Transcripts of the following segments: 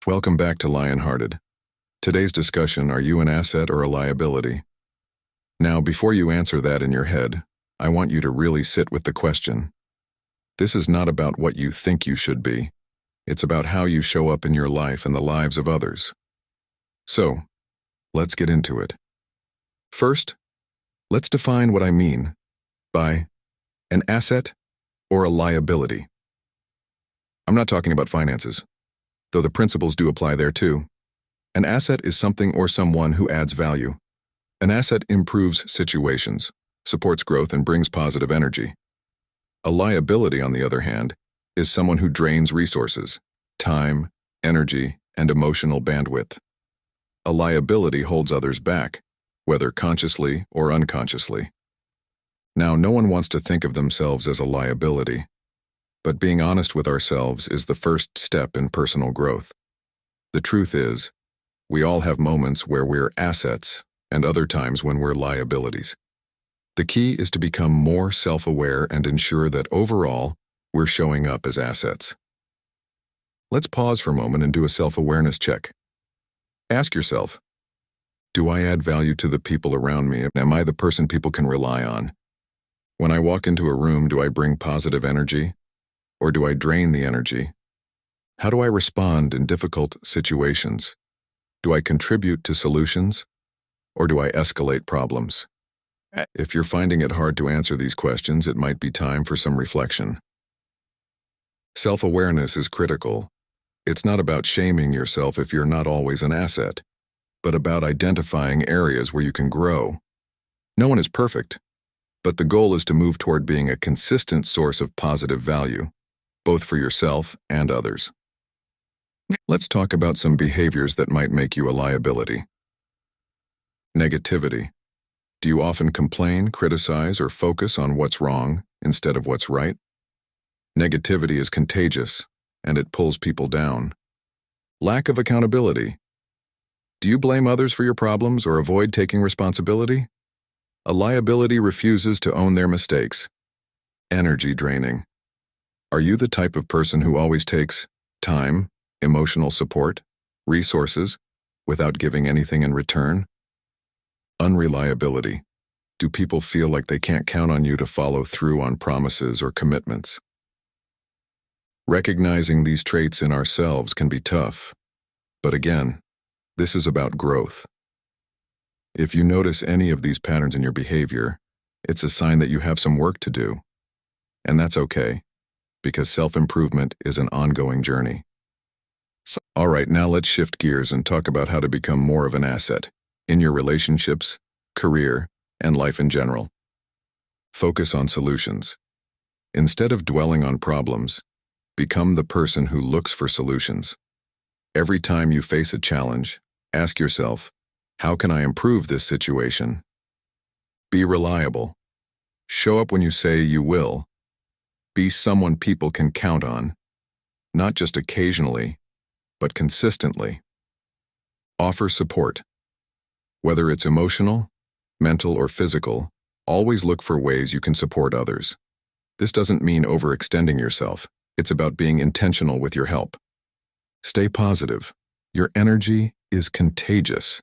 Welcome back to Lionhearted. Today's discussion, are you an asset or a liability? Now, before you answer that in your head, I want you to really sit with the question. This is not about what you think you should be. It's about how you show up in your life and the lives of others. So, let's get into it. First, let's define what I mean by an asset or a liability. I'm not talking about finances, though the principles do apply there too. An asset is something or someone who adds value. An asset improves situations, supports growth, and brings positive energy. A liability, on the other hand, is someone who drains resources, time, energy, and emotional bandwidth. A liability holds others back, whether consciously or unconsciously. Now, no one wants to think of themselves as a liability, but being honest with ourselves is the first step in personal growth. The truth is, we all have moments where we're assets and other times when we're liabilities. The key is to become more self-aware and ensure that overall, we're showing up as assets. Let's pause for a moment and do a self-awareness check. Ask yourself, do I add value to the people around me? Am I the person people can rely on? When I walk into a room, do I bring positive energy? Or do I drain the energy? How do I respond in difficult situations? Do I contribute to solutions? Or do I escalate problems? If you're finding it hard to answer these questions, it might be time for some reflection. Self-awareness is critical. It's not about shaming yourself if you're not always an asset, but about identifying areas where you can grow. No one is perfect, but the goal is to move toward being a consistent source of positive value, both for yourself and others. Let's talk about some behaviors that might make you a liability. Negativity. Do you often complain, criticize, or focus on what's wrong instead of what's right? Negativity is contagious, and it pulls people down. Lack of accountability. Do you blame others for your problems or avoid taking responsibility? A liability refuses to own their mistakes. Energy draining. Are you the type of person who always takes time, emotional support, resources, without giving anything in return? Unreliability. Do people feel like they can't count on you to follow through on promises or commitments? Recognizing these traits in ourselves can be tough, but again, this is about growth. If you notice any of these patterns in your behavior, it's a sign that you have some work to do. And that's okay, because self-improvement is an ongoing journey. All right, now let's shift gears and talk about how to become more of an asset in your relationships, career, and life in general. Focus on solutions. Instead of dwelling on problems, become the person who looks for solutions. Every time you face a challenge, ask yourself, how can I improve this situation? Be reliable. Show up when you say you will. Be someone people can count on, not just occasionally, but consistently. Offer support. Whether it's emotional, mental, or physical, always look for ways you can support others. This doesn't mean overextending yourself. It's about being intentional with your help. Stay positive. Your energy is contagious.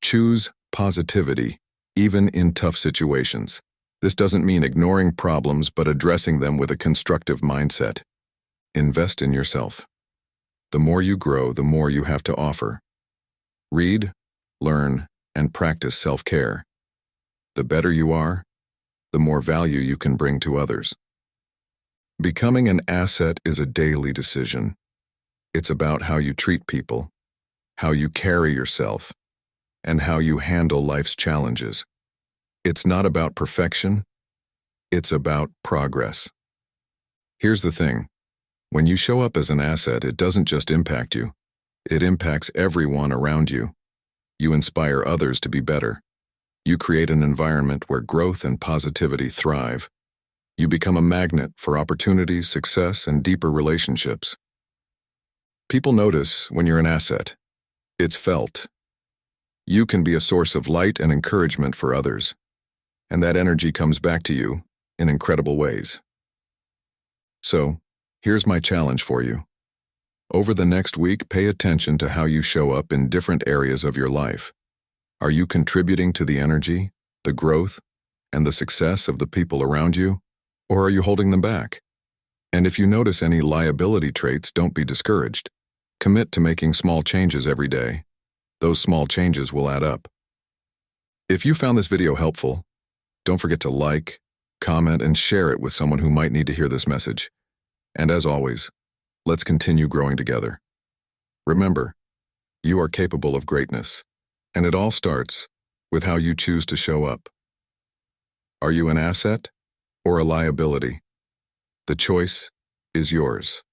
Choose positivity, even in tough situations. This doesn't mean ignoring problems, but addressing them with a constructive mindset. Invest in yourself. The more you grow, the more you have to offer. Read, learn, and practice self-care. The better you are, the more value you can bring to others. Becoming an asset is a daily decision. It's about how you treat people, how you carry yourself, and how you handle life's challenges. It's not about perfection, it's about progress. Here's the thing. When you show up as an asset, it doesn't just impact you. It impacts everyone around you. You inspire others to be better. You create an environment where growth and positivity thrive. You become a magnet for opportunities, success, and deeper relationships. People notice when you're an asset. It's felt. You can be a source of light and encouragement for others, and that energy comes back to you in incredible ways. So, here's my challenge for you. Over the next week, pay attention to how you show up in different areas of your life. Are you contributing to the energy, the growth, and the success of the people around you, or are you holding them back? And if you notice any liability traits, don't be discouraged. Commit to making small changes every day. Those small changes will add up. If you found this video helpful, don't forget to like, comment, and share it with someone who might need to hear this message. And as always, let's continue growing together. Remember, you are capable of greatness, and it all starts with how you choose to show up. Are you an asset or a liability? The choice is yours.